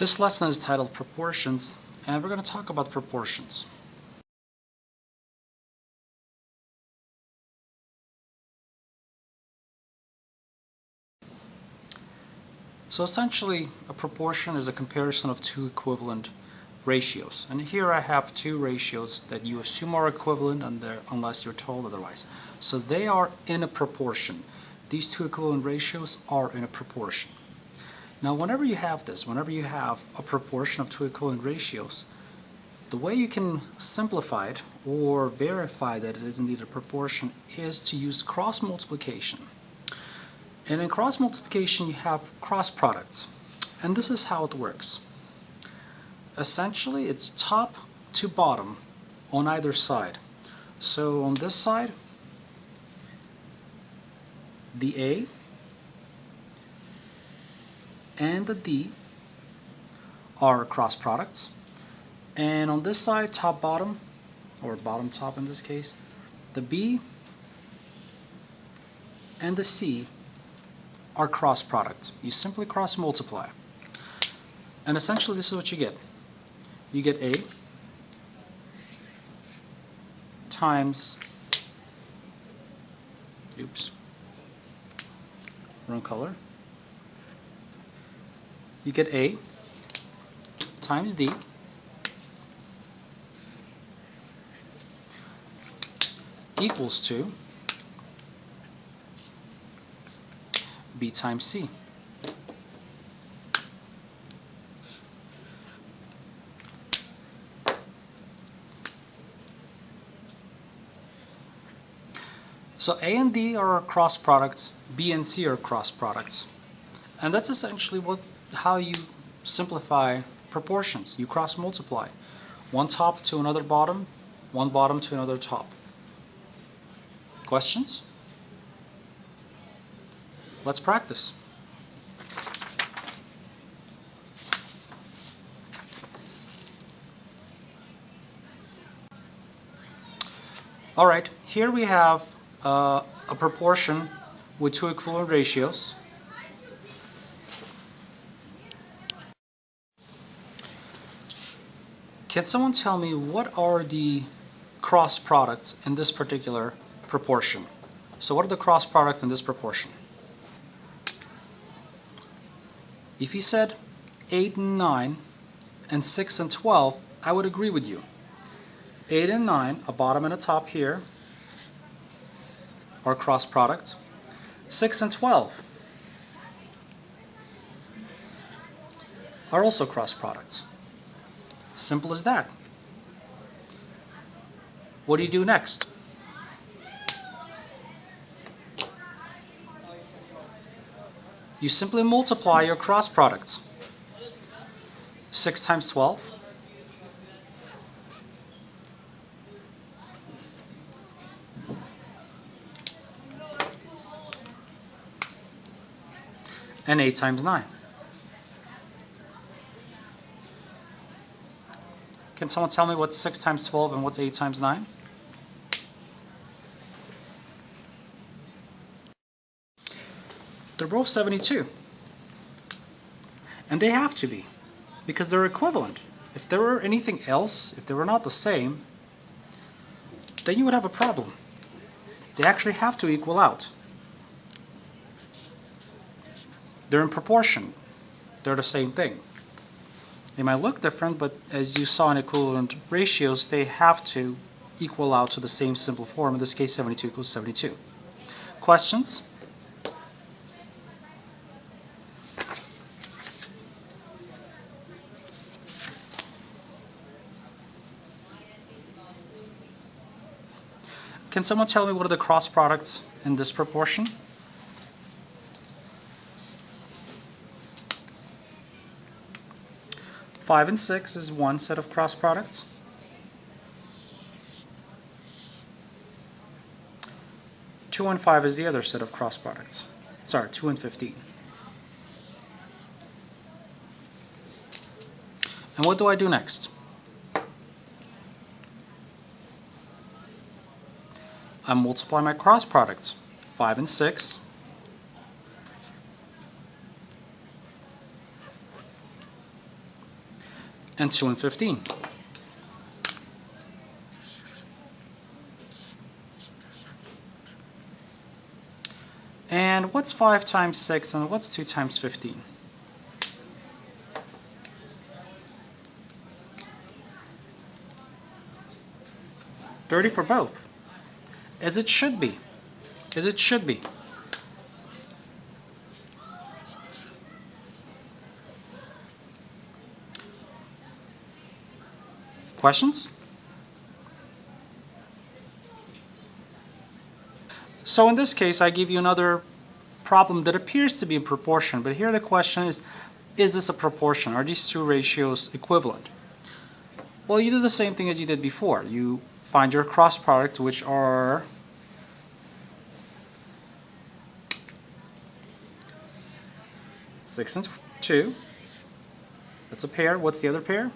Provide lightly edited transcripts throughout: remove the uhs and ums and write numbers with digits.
This lesson is titled Proportions, and we're going to talk about proportions. So essentially, a proportion is a comparison of two equivalent ratios. And here I have two ratios that you assume are equivalent unless you're told otherwise. So they are in a proportion. These two equivalent ratios are in a proportion. Now whenever you have this, whenever you have a proportion of two equivalent ratios, the way you can simplify it or verify that it is indeed a proportion is to use cross multiplication. And in cross multiplication you have cross products. And this is how it works. Essentially it's top to bottom on either side. So on this side, the A and the D are cross products, and on this side, top bottom, or bottom top in this case, the B and the C are cross products. You simply cross multiply, and essentially this is what you get. You get A times, wrong color. You get A times D equals to B times C. So A and D are cross products, B and C are cross products. And that's essentially how you simplify proportions. You cross multiply. One top to another bottom, one bottom to another top. Questions? Let's practice. Alright, here we have a proportion with two equivalent ratios. Can someone tell me what are the cross products in this particular proportion? So what are the cross products in this proportion? If you said 8 and 9 and 6 and 12, I would agree with you. 8 and 9, a bottom and a top here, are cross products. 6 and 12 are also cross products. Simple as that. What do you do next? You simply multiply your cross products. 6 times 12 and 8 times 9. Can someone tell me what's 6 times 12 and what's 8 times 9? They're both 72. And they have to be, because they're equivalent. If there were anything else, if they were not the same, then you would have a problem. They actually have to equal out. They're in proportion. They're the same thing. They might look different, but as you saw in equivalent ratios, they have to equal out to the same simple form. In this case, 72 equals 72. Questions? Can someone tell me what are the cross products in this proportion? Five and 6 is one set of cross products. 2 and 5 is the other set of cross products. Sorry, 2 and 15. And what do I do next? I multiply my cross products. 5 and 6 and 2 and 15. And what's 5 times 6 and what's 2 times 15? $30 for both, as it should be, as it should be. Questions? So in this case, I give you another problem that appears to be in proportion, but here the question is this a proportion? Are these two ratios equivalent? Well, you do the same thing as you did before. You find your cross products, which are six and 2. That's a pair. What's the other pair?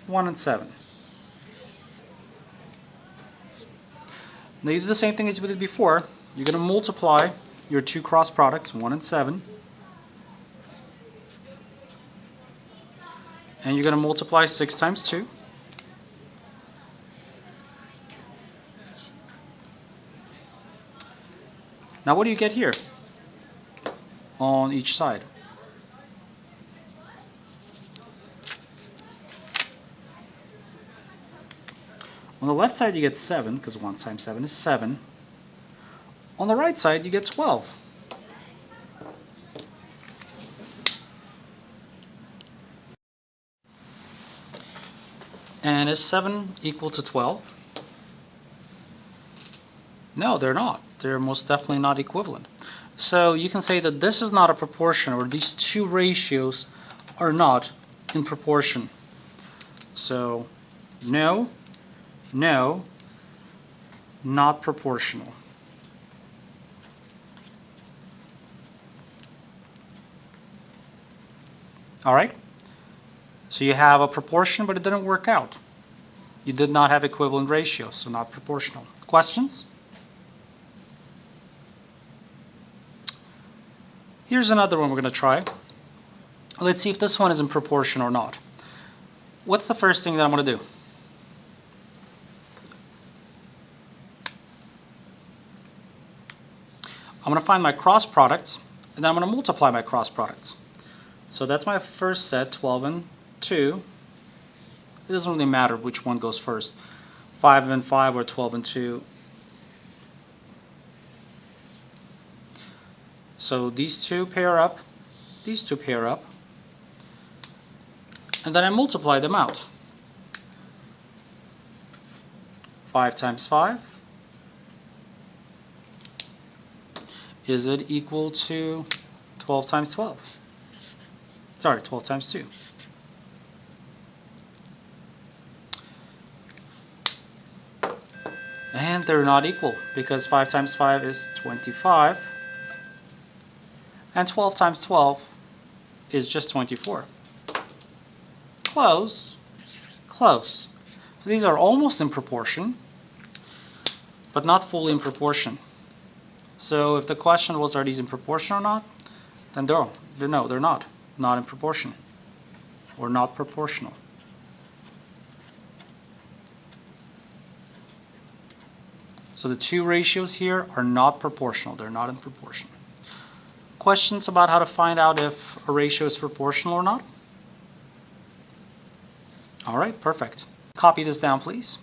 1 and 7. Now you do the same thing as we did before. You're going to multiply your two cross products, 1 and 7. And you're going to multiply 6 times 2. Now what do you get here on each side? On the left side you get 7, because 1 times 7 is 7. On the right side you get 12. And is 7 equal to 12? No, they're not. They're most definitely not equivalent. So you can say that this is not a proportion, or these two ratios are not in proportion. So no, no, not proportional. Alright? So you have a proportion, but it didn't work out. You did not have equivalent ratios, so not proportional. Questions? Here's another one we're going to try. Let's see if this one is in proportion or not. What's the first thing that I'm going to do? I'm going to find my cross products, and then I'm going to multiply my cross products. So that's my first set, 12 and 2. It doesn't really matter which one goes first. 5 and 5 or 12 and 2. So these two pair up, these two pair up, and then I multiply them out. 5 times 5. Is it equal to 12 times 12? Sorry, 12 times 2. And they're not equal, because 5 times 5 is 25. And 12 times 12 is just 24. Close. Close. These are almost in proportion, but not fully in proportion. So if the question was, are these in proportion or not? Then no, they're not. Not in proportion. Or not proportional. So the two ratios here are not proportional. They're not in proportion. Questions about how to find out if a ratio is proportional or not? Alright, perfect. Copy this down, please.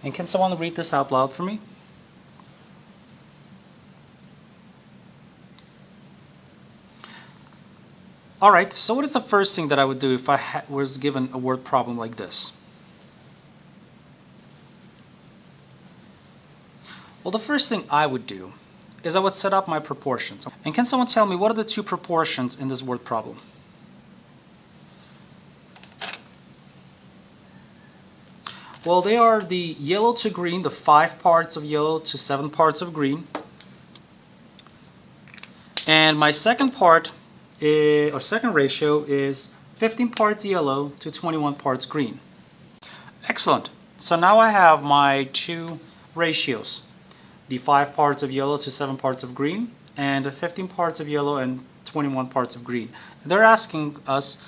And can someone read this out loud for me? Alright, so what is the first thing that I would do if I was given a word problem like this? Well, the first thing I would do is I would set up my proportions. And can someone tell me what are the two proportions in this word problem? Well, they are the yellow to green, the 5 parts of yellow to 7 parts of green. And my second part, or second ratio, is 15 parts yellow to 21 parts green. Excellent. So now I have my two ratios, the 5 parts of yellow to 7 parts of green, and 15 parts of yellow and 21 parts of green. They're asking us,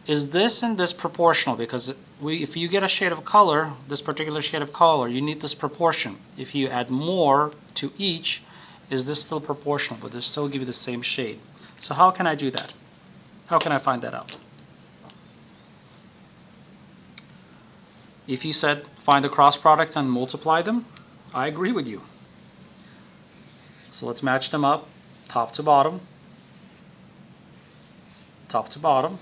is this and this proportional? Because if you get a shade of color, this particular shade of color, you need this proportion. If you add more to each, is this still proportional? But they still give you the same shade. So how can I do that? How can I find that out? If you said find the cross products and multiply them, I agree with you. So let's match them up, top to bottom, top to bottom.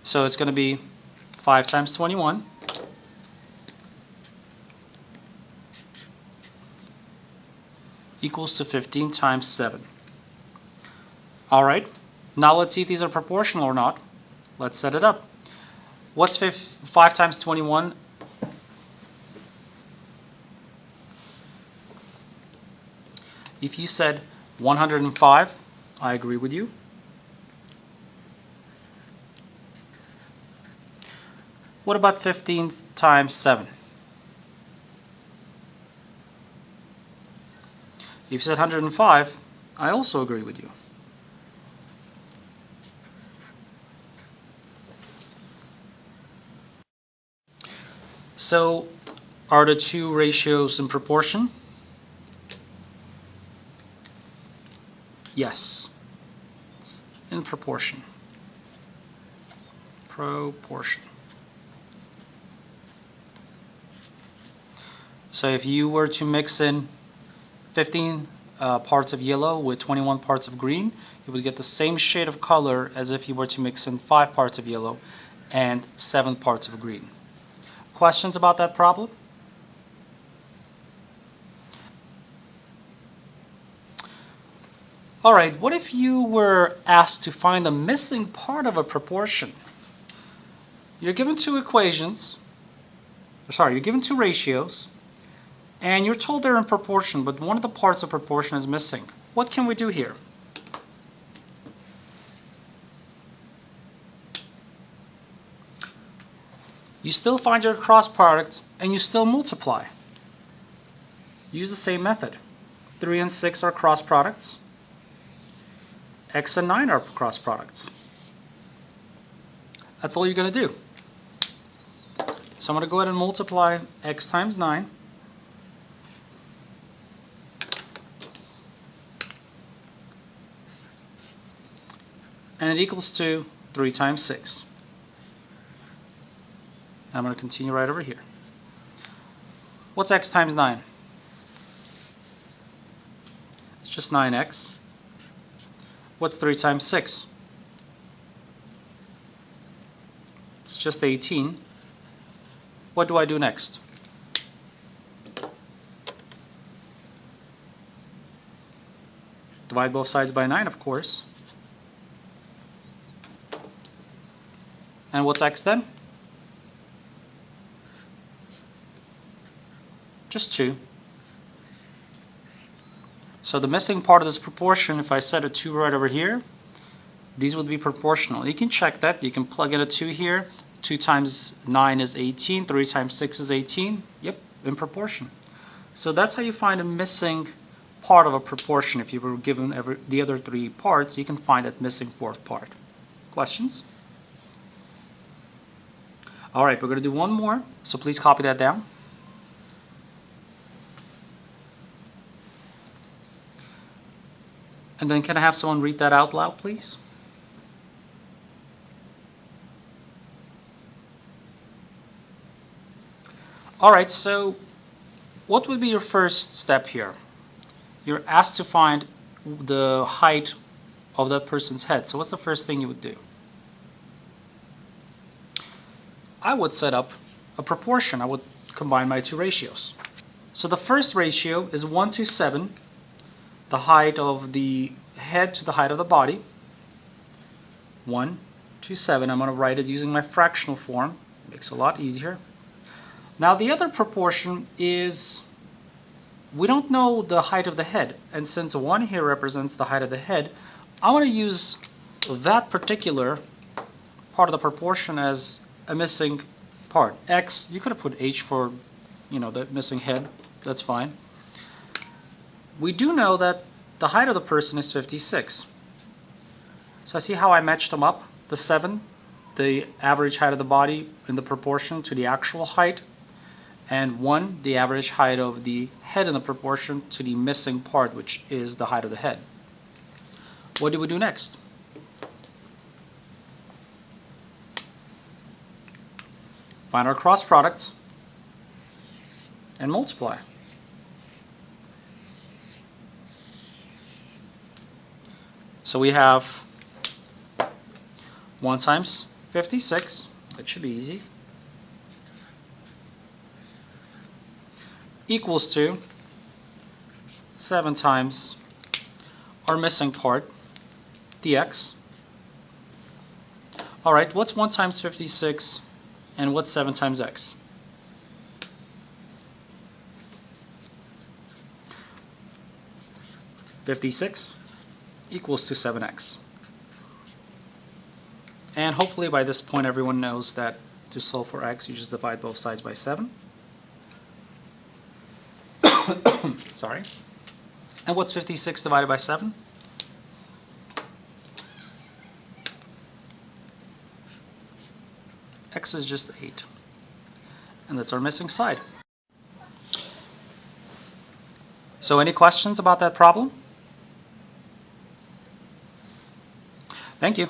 So it's going to be 5 times 21 equals to 15 times 7. Alright, now let's see if these are proportional or not. Let's set it up. What's 5 times 21? If you said 105, I agree with you. What about 15 times 7? If you said 105, I also agree with you. So, are the two ratios in proportion? Yes. In proportion. Proportion. So if you were to mix in 15 parts of yellow with 21 parts of green, you would get the same shade of color as if you were to mix in 5 parts of yellow and 7 parts of green. Questions about that problem? Alright, what if you were asked to find the missing part of a proportion? You're given two equations, you're given two ratios, and you're told they're in proportion, but one of the parts of proportion is missing. What can we do here? You still find your cross product and you still multiply. Use the same method. 3 and 6 are cross products. X and 9 are cross products. That's all you're going to do. So I'm going to go ahead and multiply x times 9. And it equals to 3 times 6. I'm going to continue right over here. What's x times 9? It's just 9x. What's 3 times 6? It's just 18. What do I do next? Divide both sides by 9, of course. And what's x then? Just 2. So the missing part of this proportion, if I set a 2 right over here, these would be proportional. You can check that. You can plug in a 2 here. 2 times 9 is 18. 3 times 6 is 18. Yep, in proportion. So that's how you find a missing part of a proportion. If you were given the other 3 parts, you can find that missing 4th part. Questions? Alright, we're going to do one more. So please copy that down. And then can I have someone read that out loud, please? Alright, so what would be your first step here? You're asked to find the height of that person's head. So what's the first thing you would do? I would set up a proportion. I would combine my two ratios. So the first ratio is 1 to 7. The height of the head to the height of the body. 1 to 7. I'm going to write it using my fractional form. Makes it a lot easier. Now the other proportion is, we don't know the height of the head, and since 1 here represents the height of the head, I want to use that particular part of the proportion as a missing part. X, you could have put H for, the missing head. That's fine. We do know that the height of the person is 56. So see how I matched them up? The 7, the average height of the body in the proportion to the actual height, and 1, the average height of the head in the proportion to the missing part, which is the height of the head. What do we do next? Find our cross products and multiply. So we have 1 times 56, that should be easy, equals to 7 times our missing part, dx. Alright, what's 1 times 56 and what's 7 times x? (56) equals to 7x. And hopefully by this point everyone knows that to solve for x you just divide both sides by 7. Sorry. And what's 56 divided by 7? X is just 8. And that's our missing side. So any questions about that problem? Thank you.